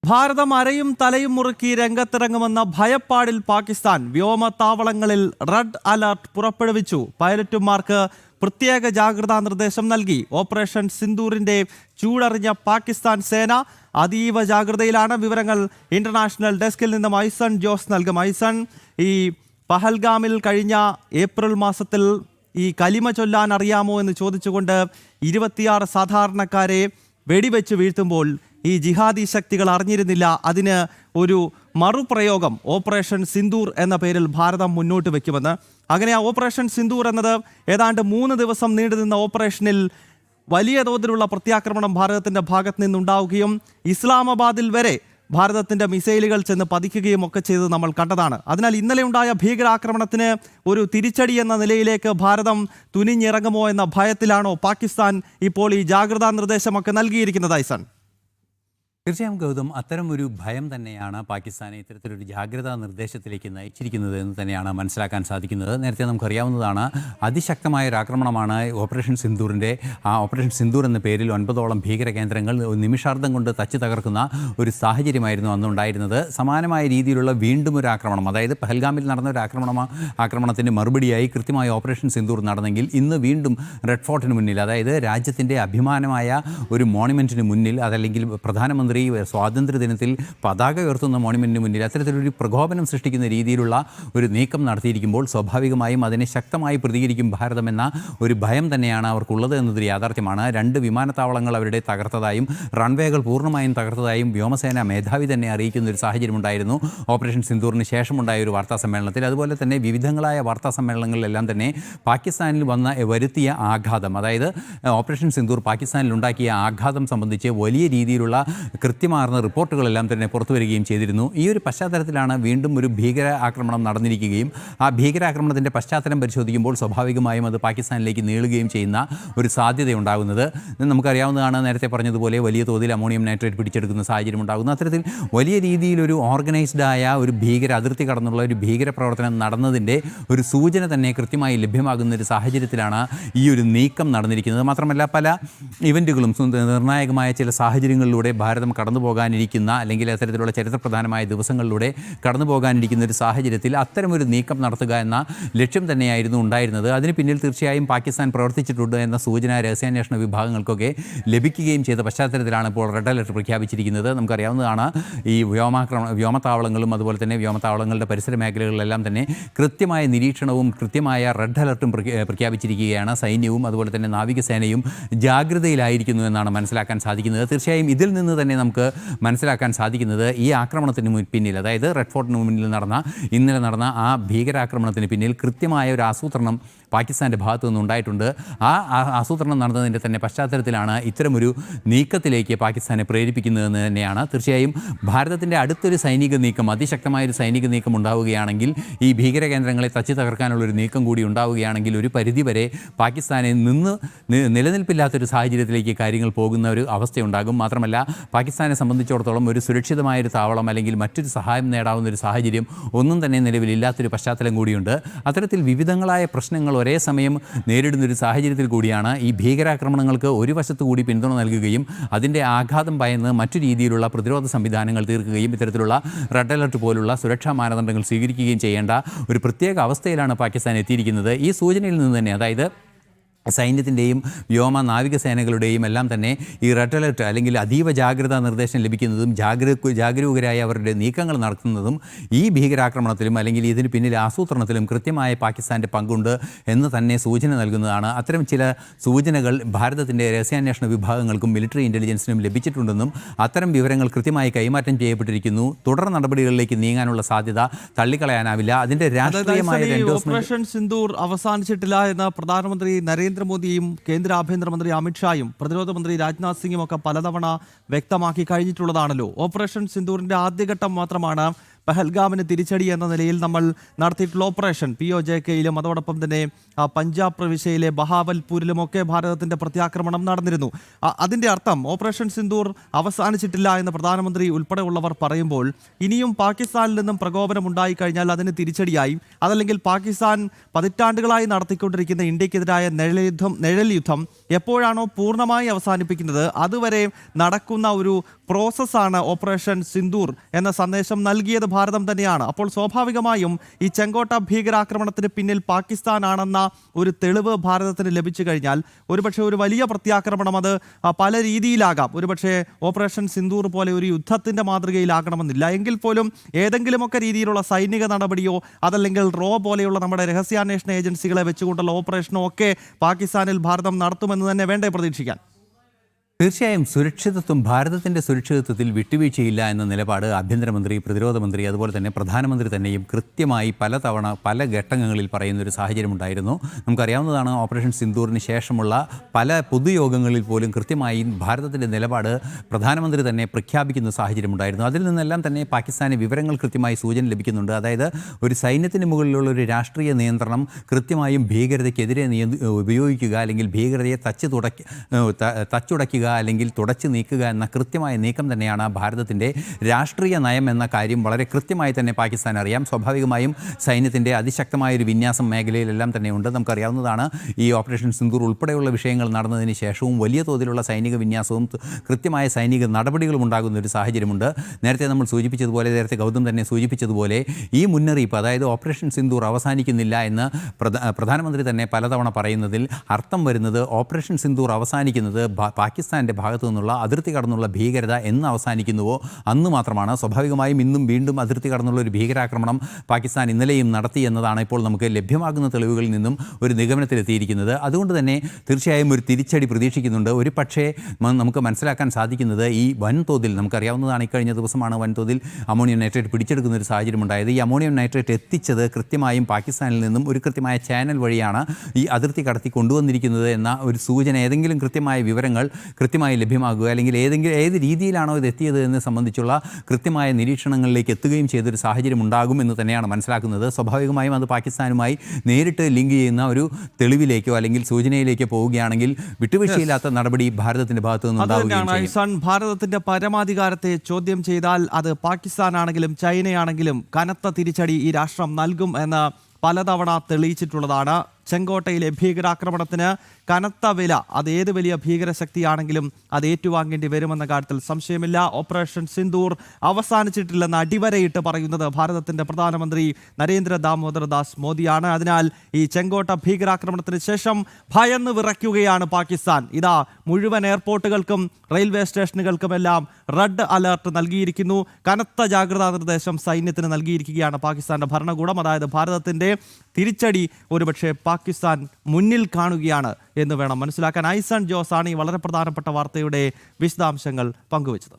ഭാരതം അരയും തലയും മുറുക്കി രംഗത്തിറങ്ങുമെന്ന ഭയപ്പാടിൽ Pakistan വ്യോമത്താവളങ്ങളിൽ red alert പുറപ്പെടുവിച്ചു. പൈലറ്റുമാർക്ക് പ്രത്യേക ജാഗ്രതാ നിർദ്ദേശം നൽകി. ഓപ്പറേഷൻ സിന്ദൂറിന്റെ ചൂടറിഞ്ഞ പാകിസ്ഥാൻ സേന അതീവ ജാഗ്രതയിലാണ്. വിവരങ്ങൾ ഇന്റർനാഷണൽ ഡെസ്കിൽ നിന്ന് മൈസൺ ജോസ് നൽകും. മൈസൺ, ഈ പഹൽഗാമിൽ കഴിഞ്ഞ ഏപ്രിൽ മാസത്തിൽ ഈ കലിമ ചൊല്ലാൻ അറിയാമോ എന്ന് ചോദിച്ചുകൊണ്ട് 26 സാധാരണക്കാരെ വെടിവെച്ച് വീഴ്ത്തുമ്പോൾ ഈ ജിഹാദി ശക്തികൾ അറിഞ്ഞിരുന്നില്ല. അതിന് ഒരു മറുപ്രയോഗം ഓപ്പറേഷൻ സിന്ദൂർ എന്ന പേരിൽ ഭാരതം മുന്നോട്ട് വയ്ക്കുമെന്ന്. അങ്ങനെ ആ ഓപ്പറേഷൻ സിന്ദൂർ എന്നത് ഏതാണ്ട് 3 ദിവസം നീണ്ടുനിന്ന ഓപ്പറേഷനിൽ വലിയ തോതിലുള്ള പ്രത്യാക്രമണം ഭാരതത്തിൻ്റെ ഭാഗത്ത് നിന്നുണ്ടാവുകയും ഇസ്ലാമാബാദിൽ വരെ ഭാരതത്തിൻ്റെ മിസൈലുകൾ ചെന്ന് പതിക്കുകയും ഒക്കെ ചെയ്തത് നമ്മൾ കണ്ടതാണ്. അതിനാൽ ഇന്നലെ ഉണ്ടായ ഭീകരാക്രമണത്തിന് ഒരു തിരിച്ചടി എന്ന നിലയിലേക്ക് ഭാരതം തുനിഞ്ഞിറങ്ങുമോ എന്ന ഭയത്തിലാണോ പാകിസ്ഥാൻ ഇപ്പോൾ ഈ ജാഗ്രതാ നിർദ്ദേശമൊക്കെ നൽകിയിരിക്കുന്നത്? ഐസൺ, തീർച്ചയായും ഗൗതം, അത്തരം ഒരു ഭയം തന്നെയാണ് പാകിസ്ഥാനെ ഇത്തരത്തിലൊരു ജാഗ്രതാ നിർദ്ദേശത്തിലേക്ക് നയിച്ചിരിക്കുന്നത് എന്ന് തന്നെയാണ് മനസ്സിലാക്കാൻ സാധിക്കുന്നത്. നേരത്തെ നമുക്കറിയാവുന്നതാണ്, അതിശക്തമായ ഒരു ആക്രമണമാണ് ഓപ്പറേഷൻ സിന്ദൂർ എന്ന പേരിൽ 9ഓളം ഭീകര കേന്ദ്രങ്ങൾ നിമിഷാർദ്ധം കൊണ്ട് തച്ചു തകർക്കുന്ന ഒരു സാഹചര്യമായിരുന്നു അന്നുണ്ടായിരുന്നത്. സമാനമായ രീതിയിലുള്ള വീണ്ടും ഒരു ആക്രമണം, അതായത് പഹൽഗാമിൽ നടന്ന ഒരു ആക്രമണത്തിന് മറുപടിയായി കൃത്യമായ ഓപ്പറേഷൻ സിന്ദൂർ നടന്നെങ്കിൽ ഇന്ന് വീണ്ടും റെഡ് ഫോർട്ടിന് മുന്നിൽ, അതായത് രാജ്യത്തിൻ്റെ അഭിമാനമായ ഒരു മോണുമെൻറ്റിന് മുന്നിൽ, അതല്ലെങ്കിൽ പ്രധാനമന്ത്രി സ്വാതന്ത്ര്യ ദിനത്തിൽ പതാക ഉയർത്തുന്ന മോണുമെന്റിന് മുന്നിൽ അത്തരത്തിലൊരു പ്രകോപനം സൃഷ്ടിക്കുന്ന രീതിയിലുള്ള ഒരു നീക്കം നടത്തിയിരിക്കുമ്പോൾ സ്വാഭാവികമായും അതിനെ ശക്തമായി പ്രതികരിക്കും ഭാരതമെന്ന ഒരു ഭയം തന്നെയാണ് അവർക്കുള്ളത് എന്നതൊരു യാഥാർത്ഥ്യമാണ്. 2 വിമാനത്താവളങ്ങൾ അവരുടെ തകർത്തതായും റൺവേകൾ പൂർണ്ണമായും തകർത്തതായും വ്യോമസേന മേധാവി തന്നെ അറിയിക്കുന്ന ഒരു സാഹചര്യമുണ്ടായിരുന്നു ഓപ്പറേഷൻ സിന്ദൂറിന് ശേഷമുണ്ടായ ഒരു വാർത്താ സമ്മേളനത്തിൽ. അതുപോലെ തന്നെ വിവിധങ്ങളായ വാർത്താ സമ്മേളനങ്ങളിലെല്ലാം തന്നെ പാകിസ്ഥാനിൽ വരുത്തിയ ആഘാതം, അതായത് ഓപ്പറേഷൻ സിന്ദൂർ പാകിസ്ഥാനിൽ ഉണ്ടാക്കിയ ആഘാതം സംബന്ധിച്ച് വലിയ രീതിയിലുള്ള കൃത്യമാർന്ന റിപ്പോർട്ടുകളെല്ലാം തന്നെ പുറത്തു വരികയും ചെയ്തിരുന്നു. ഈ ഒരു പശ്ചാത്തലത്തിലാണ് വീണ്ടും ഒരു ഭീകര ആക്രമണം നടന്നിരിക്കുകയും ആ ഭീകരാക്രമണത്തിൻ്റെ പശ്ചാത്തലം പരിശോധിക്കുമ്പോൾ സ്വാഭാവികമായും അത് പാകിസ്ഥാനിലേക്ക് നീളുകയും ചെയ്യുന്ന ഒരു സാധ്യതയുണ്ടാകുന്നത്. നമുക്കറിയാവുന്നതാണ്, നേരത്തെ പറഞ്ഞതുപോലെ വലിയ തോതിൽ അമോണിയം നൈട്രേറ്റ് പിടിച്ചെടുക്കുന്ന സാഹചര്യം ഉണ്ടാകുന്നു. അത്തരത്തിൽ വലിയ രീതിയിലൊരു ഓർഗനൈസ്ഡായ ഒരു അതിർത്തി കടന്നുള്ള ഒരു ഭീകര പ്രവർത്തനം നടന്നതിൻ്റെ ഒരു സൂചന തന്നെ കൃത്യമായി ലഭ്യമാകുന്ന ഒരു സാഹചര്യത്തിലാണ് ഈ ഒരു നീക്കം നടന്നിരിക്കുന്നത്. മാത്രമല്ല പല ഇവൻറ്റുകളും നിർണായകമായ ചില സാഹചര്യങ്ങളിലൂടെ ഭാരതം കടന്നു പോകാനിരിക്കുന്ന, അല്ലെങ്കിൽ അത്തരത്തിലുള്ള ചരിത്രപ്രധാനമായ ദിവസങ്ങളിലൂടെ കടന്നു പോകാനിരിക്കുന്ന ഒരു സാഹചര്യത്തിൽ അത്തരമൊരു നീക്കം നടത്തുക എന്ന ലക്ഷ്യം തന്നെയായിരുന്നു ഉണ്ടായിരുന്നത്. അതിന് പിന്നിൽ തീർച്ചയായും പാകിസ്ഥാൻ പ്രവർത്തിച്ചിട്ടുണ്ട് എന്ന സൂചന രഹസ്യാന്വേഷണ വിഭാഗങ്ങൾക്കൊക്കെ ലഭിക്കുകയും ചെയ്ത പശ്ചാത്തലത്തിലാണ് ഇപ്പോൾ റെഡ് അലർട്ട് പ്രഖ്യാപിച്ചിരിക്കുന്നത്. നമുക്കറിയാവുന്നതാണ്, ഈ വ്യോമത്താവളങ്ങളും അതുപോലെ തന്നെ വ്യോമത്താവളങ്ങളുടെ പരിസര മേഖലകളിലെല്ലാം തന്നെ കൃത്യമായ നിരീക്ഷണവും കൃത്യമായ റെഡ് അലർട്ടും പ്രഖ്യാപിച്ചിരിക്കുകയാണ്. സൈന്യവും അതുപോലെ തന്നെ നാവികസേനയും ജാഗ്രതയിലായിരിക്കുന്നു എന്നാണ് മനസ്സിലാക്കാൻ സാധിക്കുന്നത്. തീർച്ചയായും ഇതിൽ നിന്ന് തന്നെ നമുക്ക് മനസ്സിലാക്കാൻ സാധിക്കുന്നത്, ഈ ആക്രമണത്തിന് പിന്നിൽ, അതായത് റെഡ് ഫോർട്ടിന് മുന്നിൽ ഇന്നലെ നടന്ന ആ ഭീകരാക്രമണത്തിന് പിന്നിൽ കൃത്യമായ ഒരു ആസൂത്രണം പാകിസ്ഥാൻ്റെ ഭാഗത്തു നിന്നുണ്ടായിട്ടുണ്ട്. ആ ആസൂത്രണം നടന്നതിൻ്റെ തന്നെ പശ്ചാത്തലത്തിലാണ് ഇത്തരമൊരു നീക്കത്തിലേക്ക് പാകിസ്ഥാനെ പ്രേരിപ്പിക്കുന്നതെന്ന് തന്നെയാണ്. തീർച്ചയായും ഭാരതത്തിൻ്റെ അടുത്തൊരു സൈനിക നീക്കം, അതിശക്തമായൊരു സൈനിക നീക്കം ഉണ്ടാവുകയാണെങ്കിൽ, ഈ ഭീകര കേന്ദ്രങ്ങളെ തച്ചു തകർക്കാനുള്ളൊരു നീക്കം കൂടി ഉണ്ടാവുകയാണെങ്കിൽ ഒരു പരിധിവരെ പാകിസ്ഥാനെ നിലനിൽപ്പില്ലാത്തൊരു സാഹചര്യത്തിലേക്ക് കാര്യങ്ങൾ പോകുന്ന ഒരു അവസ്ഥയുണ്ടാകും. മാത്രമല്ല പാകിസ്ഥാനെ സംബന്ധിച്ചിടത്തോളം ഒരു സുരക്ഷിതമായൊരു താവളം അല്ലെങ്കിൽ മറ്റൊരു സഹായം നേടാവുന്ന ഒരു സാഹചര്യം ഒന്നും തന്നെ നിലവിലില്ലാത്തൊരു പശ്ചാത്തലം കൂടിയുണ്ട്. അത്തരത്തിൽ വിവിധങ്ങളായ പ്രശ്നങ്ങൾ ഒരേ സമയം നേരിടുന്നൊരു സാഹചര്യത്തിൽ കൂടിയാണ് ഈ ഭീകരാക്രമണങ്ങൾക്ക് ഒരു വശത്തു കൂടി പിന്തുണ നൽകുകയും അതിൻ്റെ ആഘാതം ഭയന്ന് മറ്റു രീതിയിലുള്ള പ്രതിരോധ സംവിധാനങ്ങൾ തീർക്കുകയും ഇത്തരത്തിലുള്ള റെഡ് അലർട്ട് പോലുള്ള സുരക്ഷാ മാനദണ്ഡങ്ങൾ സ്വീകരിക്കുകയും ചെയ്യേണ്ട ഒരു പ്രത്യേക അവസ്ഥയിലാണ് പാകിസ്ഥാൻ എത്തിയിരിക്കുന്നത്. ഈ സൂചനയിൽ നിന്ന് തന്നെ, അതായത് സൈന്യത്തിൻ്റെയും വ്യോമ നാവികസേനകളുടെയും എല്ലാം തന്നെ ഈ റെഡ് അലർട്ട് അല്ലെങ്കിൽ അതീവ ജാഗ്രതാ നിർദ്ദേശം ലഭിക്കുന്നതും ജാഗരൂകരായ അവരുടെ നീക്കങ്ങൾ നടത്തുന്നതും ഈ ഭീകരാക്രമണത്തിലും അല്ലെങ്കിൽ ഇതിന് പിന്നിൽ ആസൂത്രണത്തിലും കൃത്യമായ പാകിസ്ഥാൻ്റെ പങ്കുണ്ട് എന്ന് തന്നെ സൂചന നൽകുന്നതാണ്. അത്തരം ചില സൂചനകൾ ഭാരതത്തിൻ്റെ രഹസ്യാന്വേഷണ വിഭാഗങ്ങൾക്കും മിലിറ്ററി ഇൻ്റലിജൻസിനും ലഭിച്ചിട്ടുണ്ടെന്നും അത്തരം വിവരങ്ങൾ കൃത്യമായി കൈമാറ്റം ചെയ്യപ്പെട്ടിരിക്കുന്നു. തുടർ നടപടികളിലേക്ക് നീങ്ങാനുള്ള സാധ്യത തള്ളിക്കളയാനാവില്ല. അതിൻ്റെ രാഷ്ട്രീയമായ ഓപ്പറേഷൻ സിന്ദൂർ അവസാനിച്ചിട്ടില്ല എന്ന് പ്രധാനമന്ത്രി നരേന്ദ്രമോദിയും കേന്ദ്ര ആഭ്യന്തരമന്ത്രി അമിത്ഷായും പ്രതിരോധ മന്ത്രി രാജ്നാഥ് സിംഗും ഒക്കെ പലതവണ വ്യക്തമാക്കി കഴിഞ്ഞിട്ടുള്ളതാണല്ലോ. ഓപ്പറേഷൻ സിന്ദൂറിന്റെ ആദ്യഘട്ടം മാത്രമാണ് പഹൽഗാമിന് തിരിച്ചടി എന്ന നിലയിൽ നമ്മൾ നടത്തിയിട്ടുള്ള ഓപ്പറേഷൻ POJKയിലും അതോടൊപ്പം തന്നെ പഞ്ചാബ് പ്രവിശ്യയിലെ ബഹാവൽപൂരിലുമൊക്കെ ഭാരതത്തിന്റെ പ്രത്യാക്രമണം നടന്നിരുന്നു. അതിന്റെ അർത്ഥം ഓപ്പറേഷൻ സിന്ദൂർ അവസാനിച്ചിട്ടില്ല എന്ന് പ്രധാനമന്ത്രി ഉൾപ്പെടെയുള്ളവർ പറയുമ്പോൾ ഇനിയും പാകിസ്ഥാനിൽ നിന്നും പ്രകോപനം ഉണ്ടായിക്കഴിഞ്ഞാൽ അതിന് തിരിച്ചടിയായി, അതല്ലെങ്കിൽ പാകിസ്ഥാൻ പതിറ്റാണ്ടുകളായി നടത്തിക്കൊണ്ടിരിക്കുന്ന ഇന്ത്യക്കെതിരായ നിഴൽ യുദ്ധം എപ്പോഴാണോ പൂർണ്ണമായി അവസാനിപ്പിക്കുന്നത് അതുവരെ നടക്കുന്ന ഒരു പ്രോസസ്സാണ് ഓപ്പറേഷൻ സിന്ദൂർ എന്ന സന്ദേശം നൽകിയത് ഭാരതം തന്നെയാണ്. അപ്പോൾ സ്വാഭാവികമായും ഈ ചെങ്കോട്ട ഭീകരാക്രമണത്തിന് പിന്നിൽ പാകിസ്ഥാനാണെന്ന ഒരു തെളിവ് ഭാരതത്തിന് ലഭിച്ചു കഴിഞ്ഞാൽ ഒരുപക്ഷെ ഒരു വലിയ പ്രത്യാക്രമണം അത് പല രീതിയിലാകാം. ഒരുപക്ഷെ ഓപ്പറേഷൻ സിന്ദൂർ പോലെ ഒരു യുദ്ധത്തിന്റെ മാതൃകയിലാകണമെന്നില്ല. എങ്കിൽ പോലും ഏതെങ്കിലുമൊക്കെ രീതിയിലുള്ള സൈനിക നടപടിയോ അതല്ലെങ്കിൽ പോലെയുള്ള നമ്മുടെ രഹസ്യാന്വേഷണ ഏജൻസികളെ വെച്ചുകൊണ്ടുള്ള ഓപ്പറേഷനോ ഒക്കെ പാകിസ്ഥാനിൽ ഭാരതം നടത്തുമെന്ന് തന്നെ വേണ്ടേ പ്രതീക്ഷിക്കാൻ? തീർച്ചയായും ഭാരതത്തിൻ്റെ സുരക്ഷിതത്വത്തിൽ വിട്ടുവീഴ്ചയില്ല എന്ന നിലപാട് ആഭ്യന്തരമന്ത്രി, പ്രതിരോധ മന്ത്രി, അതുപോലെ തന്നെ പ്രധാനമന്ത്രി തന്നെയും കൃത്യമായി പലതവണ പല ഘട്ടങ്ങളിൽ പറയുന്ന ഒരു സാഹചര്യമുണ്ടായിരുന്നു. നമുക്കറിയാവുന്നതാണ്, ഓപ്പറേഷൻ സിന്ദൂറിന് ശേഷമുള്ള പല പൊതുയോഗങ്ങളിൽ പോലും കൃത്യമായി ഭാരതത്തിൻ്റെ നിലപാട് പ്രധാനമന്ത്രി തന്നെ പ്രഖ്യാപിക്കുന്ന സാഹചര്യമുണ്ടായിരുന്നു. അതിൽ നിന്നെല്ലാം തന്നെ പാകിസ്ഥാന് വിവരങ്ങൾ കൃത്യമായി സൂചന ലഭിക്കുന്നുണ്ട്. അതായത് ഒരു സൈന്യത്തിന് മുകളിലുള്ള ഒരു രാഷ്ട്രീയ നിയന്ത്രണം കൃത്യമായും ഭീകരതയ്ക്കെതിരെ ഉപയോഗിക്കുക, അല്ലെങ്കിൽ ഭീകരതയെ തച്ചുടയ്ക്കുക അല്ലെങ്കിൽ തുടച്ചു നീക്കുക എന്ന കൃത്യമായ നീക്കം തന്നെയാണ് ഭാരതത്തിൻ്റെ രാഷ്ട്രീയ നയം എന്ന കാര്യം വളരെ കൃത്യമായി തന്നെ പാകിസ്ഥാൻ അറിയാം. സ്വാഭാവികമായും സൈന്യത്തിൻ്റെ അതിശക്തമായൊരു വിന്യാസം മേഖലയിലെല്ലാം തന്നെ ഉണ്ട്. നമുക്കറിയാവുന്നതാണ്, ഈ ഓപ്പറേഷൻ സിന്ദൂർ ഉൾപ്പെടെയുള്ള വിഷയങ്ങൾ നടന്നതിന് ശേഷവും വലിയ തോതിലുള്ള സൈനിക വിന്യാസവും കൃത്യമായ സൈനിക നടപടികളും ഉണ്ടാകുന്ന ഒരു സാഹചര്യമുണ്ട്. നേരത്തെ നമ്മൾ സൂചിപ്പിച്ചതുപോലെ, നേരത്തെ ഗൗതം തന്നെ സൂചിപ്പിച്ചതുപോലെ, ഈ മുന്നറിയിപ്പ്, അതായത് ഓപ്പറേഷൻ സിന്ദൂർ അവസാനിക്കുന്നില്ല എന്ന് പ്രധാനമന്ത്രി തന്നെ പലതവണ പറയുന്നതിൽ അർത്ഥം വരുന്നത് ഓപ്പറേഷൻ സിന്ദൂർ അവസാനിക്കുന്നത് പാകിസ്ഥാൻ്റെ ഭാഗത്തു നിന്നുള്ള അതിർത്തി കടന്നുള്ള ഭീകരത എന്ന് അവസാനിക്കുന്നുവോ അന്ന് മാത്രമാണ്. സ്വാഭാവികമായും ഇന്നും വീണ്ടും അതിർത്തി കടന്നുള്ള ഒരു ഭീകരാക്രമണം പാകിസ്ഥാൻ ഇന്നലെയും നടത്തി എന്നതാണ് ഇപ്പോൾ നമുക്ക് ലഭ്യമാകുന്ന തെളിവുകളിൽ നിന്നും ഒരു നിഗമനത്തിലെത്തിയിരിക്കുന്നത്. അതുകൊണ്ട് തന്നെ തീർച്ചയായും ഒരു തിരിച്ചടി പ്രതീക്ഷിക്കുന്നുണ്ട്. ഒരു പക്ഷേ നമുക്ക് മനസ്സിലാക്കാൻ സാധിക്കുന്നത് ഈ വൻതോതിൽ, നമുക്കറിയാവുന്നതാണ്, ഇക്കഴിഞ്ഞ ദിവസമാണ് വൻതോതിൽ അമോണിയം നൈട്രേറ്റ് പിടിച്ചെടുക്കുന്ന ഒരു സാഹചര്യമുണ്ടായത്. ഈ അമോണിയം നൈട്രേറ്റ് എത്തിച്ചത് കൃത്യമായും പാകിസ്ഥാനിൽ നിന്നും ഒരു കൃത്യമായ ചാനൽ വഴിയാണ് ഈ അതിർത്തി കടത്തി കൊണ്ടുവന്നിരിക്കുന്നത് എന്ന ഒരു സൂചന, ഏതെങ്കിലും കൃത്യമായ വിവരങ്ങൾ കൃത്യമായി ലഭ്യമാകുക, അല്ലെങ്കിൽ ഏത് രീതിയിലാണോ ഇത് എത്തിയത് എന്ന് സംബന്ധിച്ചുള്ള കൃത്യമായ നിരീക്ഷണങ്ങളിലേക്ക് എത്തുകയും ചെയ്തൊരു സാഹചര്യം ഉണ്ടാകും എന്ന് തന്നെയാണ് മനസ്സിലാക്കുന്നത്. സ്വാഭാവികമായും അത് പാകിസ്ഥാനുമായി നേരിട്ട് ലിങ്ക് ചെയ്യുന്ന ഒരു തെളിവിലേക്കോ അല്ലെങ്കിൽ സൂചനയിലേക്കോ പോവുകയാണെങ്കിൽ വിട്ടുവീഴ്ചയില്ലാത്ത നടപടി ഭാരതത്തിന്റെ ഭാഗത്തു നിന്നുണ്ടാവുകയും. ഭാരതത്തിന്റെ പരമാധികാരത്തെ ചോദ്യം ചെയ്താൽ അത് പാകിസ്ഥാനാണെങ്കിലും ചൈനയാണെങ്കിലും കനത്ത തിരിച്ചടി ഈ രാഷ്ട്രം നൽകും എന്ന് പലതവണ തെളിയിച്ചിട്ടുള്ളതാണ്. ചെങ്കോട്ടയിലെ ഭീകരാക്രമണത്തിന് കനത്ത വില, അത് ഏത് വലിയ ഭീകരശക്തിയാണെങ്കിലും അത് ഏറ്റുവാങ്ങേണ്ടി വരുമെന്ന കാര്യത്തിൽ സംശയമില്ല. ഓപ്പറേഷൻ സിന്ദൂർ അവസാനിച്ചിട്ടില്ലെന്ന് അടിവരയിട്ട് പറയുന്നത് ഭാരതത്തിന്റെ പ്രധാനമന്ത്രി നരേന്ദ്ര ദാമോദർ ദാസ് മോദിയാണ്. അതിനാൽ ഈ ചെങ്കോട്ട ഭീകരാക്രമണത്തിന് ശേഷം ഭയന്ന് വിറയ്ക്കുകയാണ് പാകിസ്ഥാൻ. ഇതാ മുഴുവൻ എയർപോർട്ടുകൾക്കും റെയിൽവേ സ്റ്റേഷനുകൾക്കുമെല്ലാം റെഡ് അലർട്ട് നൽകിയിരിക്കുന്നു. കനത്ത ജാഗ്രതാ നിർദ്ദേശം സൈന്യത്തിന് നൽകിയിരിക്കുകയാണ് പാകിസ്ഥാന്റെ ഭരണകൂടം. അതായത് ഭാരതത്തിന്റെ തിരിച്ചടി ഒരുപക്ഷെ പാകിസ്ഥാൻ മുന്നിൽ കാണുകയാണ് എന്ന് വേണം മനസ്സിലാക്കാൻ. ഐസൺ ജോസ് ആണ് ഈ വളരെ പ്രധാനപ്പെട്ട വാർത്തയുടെ വിശദാംശങ്ങൾ പങ്കുവച്ചത്.